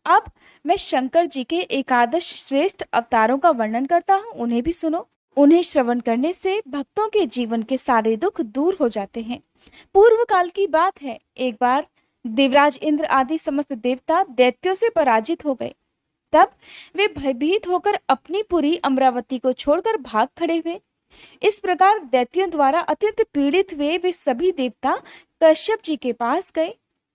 अब मैं शंकर जी के एकादश श्रेष्ठ अवतारों का वर्णन करता हूँ, उन्हें भी सुनो। उन्हें श्रवण करने से भक्तों के जीवन के सारे दुख दूर हो जाते हैं। पूर्व काल की बात है, एक बार देवराज इंद्र आदि समस्त देवता दैत्यों से पराजित हो गए। तब वे भयभीत होकर अपनी पुरी अमरावती को छोड़कर भाग खड़े हुए। इस प्रकार दैत्यों द्वारा अत्यंत पीड़ित हुए वे सभी देवता कश्यप जी के पास गए।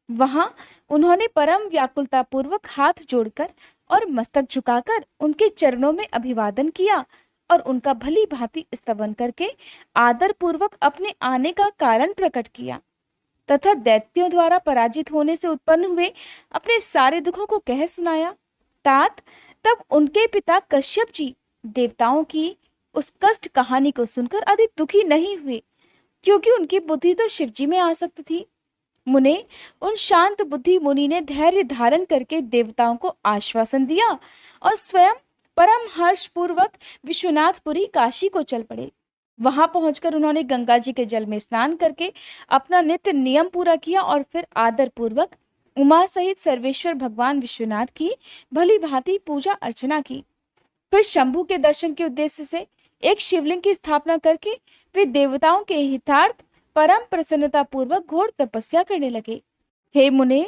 वहां उन्होंने परम व्याकुलता पूर्वक हाथ जोड़कर और मस्तक झुकाकर उनके चरणों में अभिवादन किया और उनका भली भांति स्तवन करके आदर पूर्वक अपने आने का कारण प्रकट किया तथा दैत्यों द्वारा पराजित होने से उत्पन्न हुए अपने सारे दुखों को कह सुनाया। तात तब उनके पिता कश्यप जी देवताओं की उस कष्ट कहानी को सुनकर अधिक दुखी नहीं हुए, क्योंकि उनकी बुद्धि तो शिव जी में आसक्त थी। मुने, उन शांत बुद्धि मुनि ने धैर्य धारण करके देवताओं को आश्वासन दिया और स्वयं परम हर्ष पूर्वक विश्वनाथपुरी काशी को चल पड़े। वहां पहुंचकर उन्होंने गंगा जी के जल में स्नान करके अपना नित्य नियम पूरा किया और फिर आदर पूर्वक उमा सहित सर्वेश्वर भगवान विश्वनाथ की भली भांति पूजा अर्चना की। फिर शंभु के दर्शन के उद्देश्य से एक शिवलिंग की स्थापना करके वे देवताओं के हितार्थ परम प्रसन्नता पूर्वक घोर तपस्या करने लगे। हे मुने,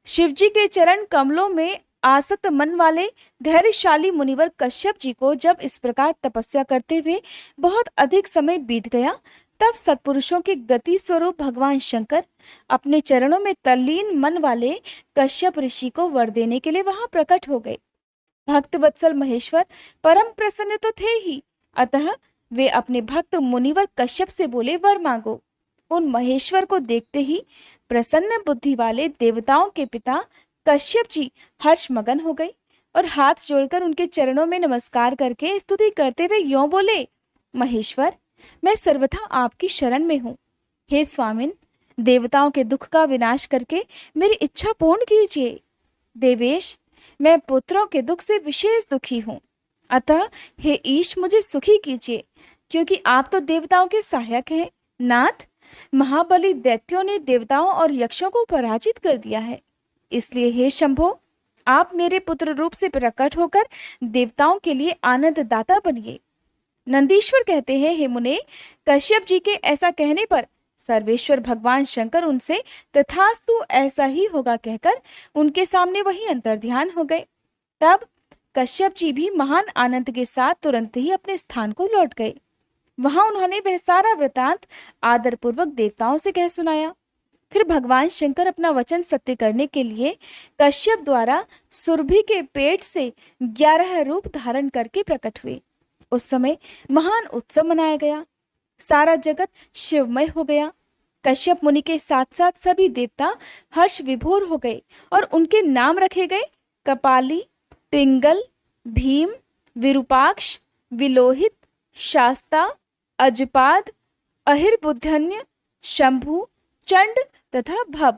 शिव जी के चरण कमलों में आसक्त मन वाले धैर्यशाली मुनिवर कश्यप जी को जब इस प्रकार तपस्या करते हुए बहुत अधिक समय बीत गया, तब सत्पुरुषों के गति स्वरूप भगवान शंकर अपने चरणों में तल्लीन मन वाले कश्यप ऋषि को वर देने के लिए वहां प्रकट हो गए। भक्त वत्सल महेश्वर परम प्रसन्न तो थे ही, अतः वे अपने भक्त मुनिवर कश्यप से बोले, वर मांगो। उन महेश्वर को देखते ही प्रसन्न बुद्धि वाले देवताओं के पिता कश्यप जी हर्षमगन हो गए और हाथ जोड़कर उनके चरणों में नमस्कार करके स्तुति करते हुए यूं बोले, महेश्वर, मैं सर्वथा आपकी शरण में हूँ। हे स्वामिन, देवताओं के दुख का विनाश करके मेरी इच्छा पूर्ण कीजिए। देवेश, मैं पुत्रों के दुख से विशेष दुखी हूँ, अतः हे ईश मुझे सुखी कीजिए, क्योंकि आप तो देवताओं के सहायक हैं। नाथ, महाबली दैत्यों ने देवताओं और यक्षों को पराजित कर दिया है, इसलिए हे शंभो, आप मेरे पुत्र रूप से प्रकट होकर देवताओं के लिए आनंद दाता बनिए। नंदीश्वर कहते हैं, हे मुने, कश्यप जी के ऐसा कहने पर सर्वेश्वर भगवान शंकर उनसे तथास्तु ऐसा ही होगा कहकर उनके सामने वही अंतर्ध्यान हो गए। तब कश्यप जी भी महान आनंद के साथ तुरंत ही अपने स्थान को लौट गए। वहां उन्होंने वह सारा वृतांत आदरपूर्वक देवताओं से कह सुनाया। फिर भगवान शंकर अपना वचन सत्य करने के लिए कश्यप द्वारा सुरभि के पेट से 11 रूप धारण करके प्रकट हुए। उस समय महान उत्सव मनाया गया, सारा जगत शिवमय हो गया। कश्यप मुनि के साथ साथ सभी देवता हर्ष विभोर हो गए और उनके नाम रखे गए कपाली, पिंगल, भीम, विरूपाक्ष, विलोहित, शास्ता, अजपाद, अहिर्बुद्धन्य, शंभु, चंड तथा भव।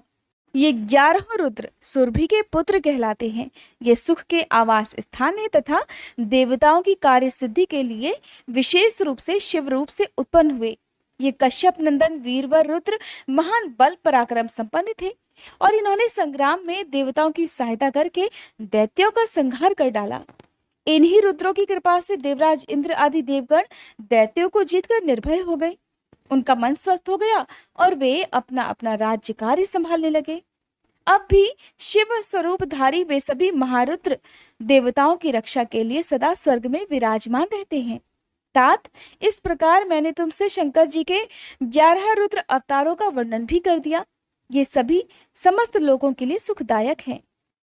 ये 11 रुद्र सुरभि के पुत्र कहलाते हैं। ये सुख के आवास स्थान है तथा देवताओं की कार्य सिद्धि के लिए विशेष रूप से शिव रूप से उत्पन्न हुए। ये कश्यप नंदन वीरवर रुद्र महान बल पराक्रम संपन्न थे और इन्होंने संग्राम में देवताओं की सहायता करके दैत्यों का संहार कर डाला। इन्हीं रुद्रों की कृपा से देवराज इंद्र आदि देवगण दैत्यों को जीतकर निर्भय हो गए। उनका मन स्वस्थ हो गया और वे अपना अपना राज्य कार्य संभालने लगे। अब भी शिव स्वरूपधारी वे सभी महारुद्र देवताओं की रक्षा के लिए सदा स्वर्ग में विराजमान रहते हैं। तात, इस प्रकार मैंने तुमसे शंकर जी के 11 रुद्र अवतारों का वर्णन भी कर दिया। ये सभी समस्त लोगों के लिए सुखदायक हैं।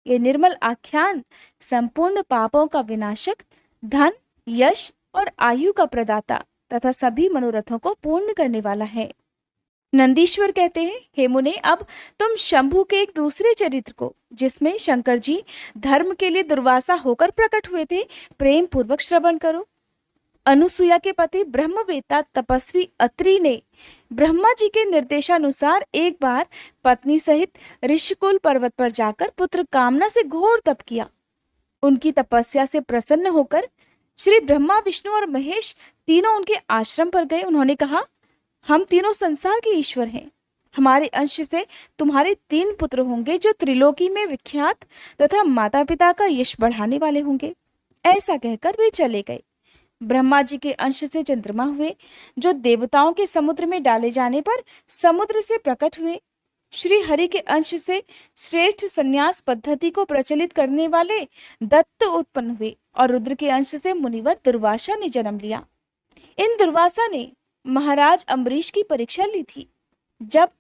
ये निर्मल आख्यान संपूर्ण पापों का विनाशक, धन, यश और आयु का प्रदाता तथा सभी मनोरथों को पूर्ण करने वाला है। नंदीश्वर कहते हैं, हे मुने, अब तुम शंभु के एक दूसरे चरित्र को, जिसमें शंकर जी धर्म के लिए दुर्वासा होकर प्रकट हुए थे, प्रेम पूर्वक श्रवण करो। अनुसुया के पति ब्रह्मवेत्ता तपस्वी अत्रि ने ब्रह्मा जी के निर्देशानुसार एक बार पत्नी सहित ऋषिकुल पर्वत पर जाकर पुत्र कामना से घोर तप किया। उनकी तपस्या से प्रसन्न होकर श्री ब्रह्मा, विष्णु और महेश तीनों उनके आश्रम पर गए। उन्होंने कहा, हम तीनों संसार के ईश्वर हैं। हमारे अंश से तुम्हारे 3 पुत्र होंगे जो त्रिलोकी में विख्यात तथा माता पिता का यश बढ़ाने वाले होंगे। ऐसा कहकर वे चले गए। ब्रह्मा जी के अंश से चंद्रमा हुए, जो देवताओं के समुद्र में डाले जाने पर समुद्र से प्रकट हुए। श्री हरि के अंश से श्रेष्ठ संन्यास पद्धति को प्रचलित करने वाले दत्त उत्पन्न हुए और रुद्र के अंश से मुनिवर दुर्वासा ने जन्म लिया। इन दुर्वासा ने महाराज अम्बरीश की परीक्षा ली थी। जब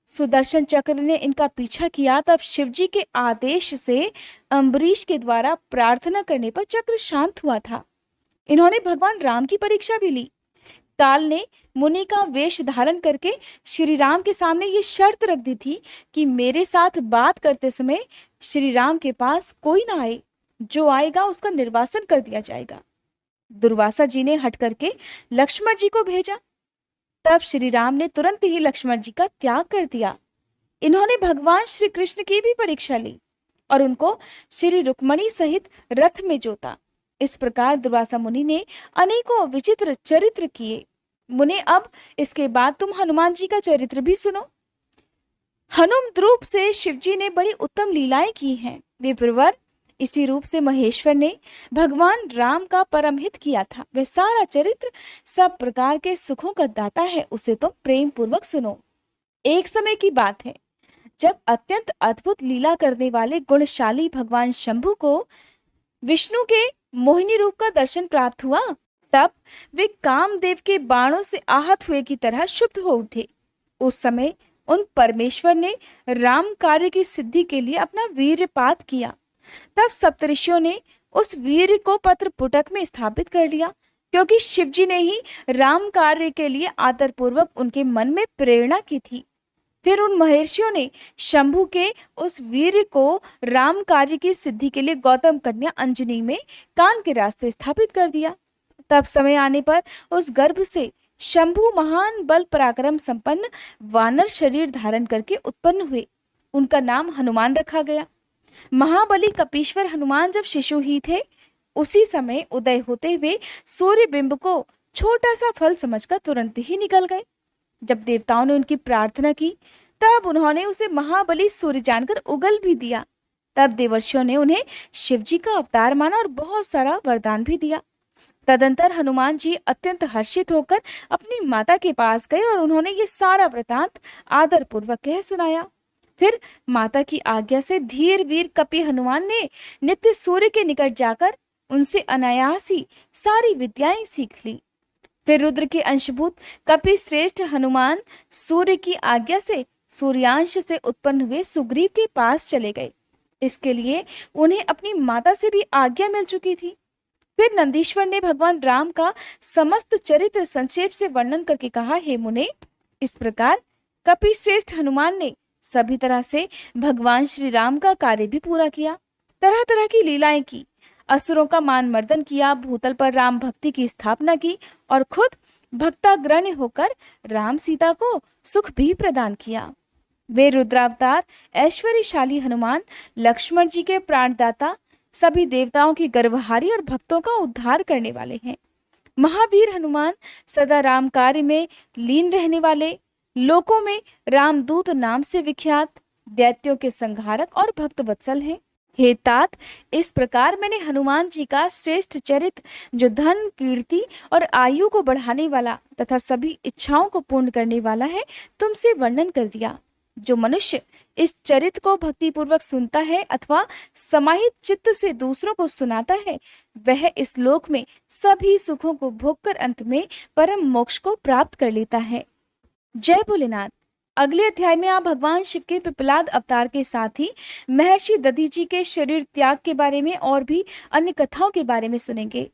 सुदर्शन चक्र ने इनका पीछा किया तब शिवजी के आदेश से अम्बरीश के द्वारा प्रार्थना करने पर चक्र शांत हुआ था। इन्होंने भगवान राम की परीक्षा भी ली। काल ने मुनि का वेश धारण करके श्री राम के सामने ये शर्त रख दी थी कि मेरे साथ बात करते समय श्री राम के पास कोई ना आए, जो आएगा उसका निर्वासन कर दिया जाएगा। दुर्वासा जी ने हट करके लक्ष्मण जी को भेजा। तब श्री राम ने तुरंत ही लक्ष्मण जी का त्याग कर दिया। इन्होंने भगवान श्री कृष्ण की भी परीक्षा ली और उनको श्री रुक्मणी सहित रथ में जोता। इस प्रकार दुर्वासा मुनि ने अनेकों विचित्र चरित्र किए। मुने, अब इसके बाद तुम हनुमान जी का चरित्र भी सुनो। हनुम रूप से शिवजी ने बड़ी उत्तम लीलाएं की हैं। विप्रवर, इसी रूप से महेश्वर ने भगवान राम का परम हित किया था। वह सारा चरित्र सब प्रकार के सुखों का दाता है, उसे तुम प्रेम पूर्वक सुनो। एक समय की बात है, जब अत्यंत अद्भुत लीला करने वाले गुणशाली भगवान शंभु को विष्णु के मोहिनी रूप का दर्शन प्राप्त हुआ, तब वे कामदेव के बाणों से आहत हुए की तरह शुद्ध हो उठे। उस समय उन परमेश्वर ने राम कार्य की सिद्धि के लिए अपना वीर्यपात किया। तब सप्तऋषियों ने उस वीर्य को पत्र पुटक में स्थापित कर लिया, क्योंकि शिवजी ने ही राम कार्य के लिए आदरपूर्वक उनके मन में प्रेरणा की थी। फिर उन महर्षियों ने शंभु के उस वीर को राम कार्य की सिद्धि के लिए गौतम कन्या अंजनी में कान के रास्ते स्थापित कर दिया। तब समय आने पर उस गर्भ से शंभु महान बल पराक्रम संपन्न वानर शरीर धारण करके उत्पन्न हुए। उनका नाम हनुमान रखा गया। महाबली कपीश्वर हनुमान जब शिशु ही थे, उसी समय उदय होते हुए सूर्य बिंब को छोटा सा फल समझकर तुरंत ही निकल गए। जब देवताओं ने उनकी प्रार्थना की, तब उन्होंने उसे महाबली सूर्य जानकर उगल भी दिया। तब देवर्षियों ने उन्हें शिव जी का अवतार माना और बहुत सारा वरदान भी दिया। तदंतर हनुमान जी अत्यंत हर्षित होकर अपनी माता के पास गए और उन्होंने ये सारा वृतांत आदर पूर्वक कह सुनाया। फिर माता की आज्ञा से धीर वीर कपि हनुमान ने नित्य सूर्य के निकट जाकर उनसे अनायास ही सारी विद्याएं सीख ली। फिर रुद्र के अंशभूत कपि श्रेष्ठ हनुमान सूर्य की आज्ञा से सूर्यांश से उत्पन्न हुए सुग्रीव के पास चले गए। इसके लिए उन्हें अपनी माता से भी आज्ञा मिल चुकी थी। फिर नंदीश्वर ने भगवान राम का समस्त चरित्र संक्षेप से वर्णन करके कहा, हे मुने, इस प्रकार कपि श्रेष्ठ हनुमान ने सभी तरह से भगवान श्री राम का कार्य भी पूरा किया, तरह तरह की लीलाएं की, असुरों का मान मर्दन किया, भूतल पर राम भक्ति की स्थापना की और खुद भक्ताग्रण्य होकर राम सीता को सुख भी प्रदान किया। वे रुद्रावतार ऐश्वर्यशाली हनुमान लक्ष्मण जी के प्राणदाता, सभी देवताओं की गर्वहारी और भक्तों का उद्धार करने वाले हैं। महावीर हनुमान सदा राम कार्य में लीन रहने वाले, लोकों में रामदूत नाम से विख्यात, दैत्यों के संहारक और भक्त वत्सल हैं। हे तात, इस प्रकार मैंने हनुमान जी का श्रेष्ठ चरित्र, जो धन, कीर्ति और आयु को बढ़ाने वाला तथा सभी इच्छाओं को पूर्ण करने वाला है, तुमसे वर्णन कर दिया। जो मनुष्य इस चरित्र को भक्ति पूर्वक सुनता है अथवा समाहित चित्त से दूसरों को सुनाता है, वह इस लोक में सभी सुखों को भोगकर अंत में परम मोक्ष को प्राप्त कर लेता है। जय भोलेनाथ। अगले अध्याय में आप भगवान शिव के पिपलाद अवतार के साथ ही महर्षि दधीची के शरीर त्याग के बारे में और भी अन्य कथाओं के बारे में सुनेंगे।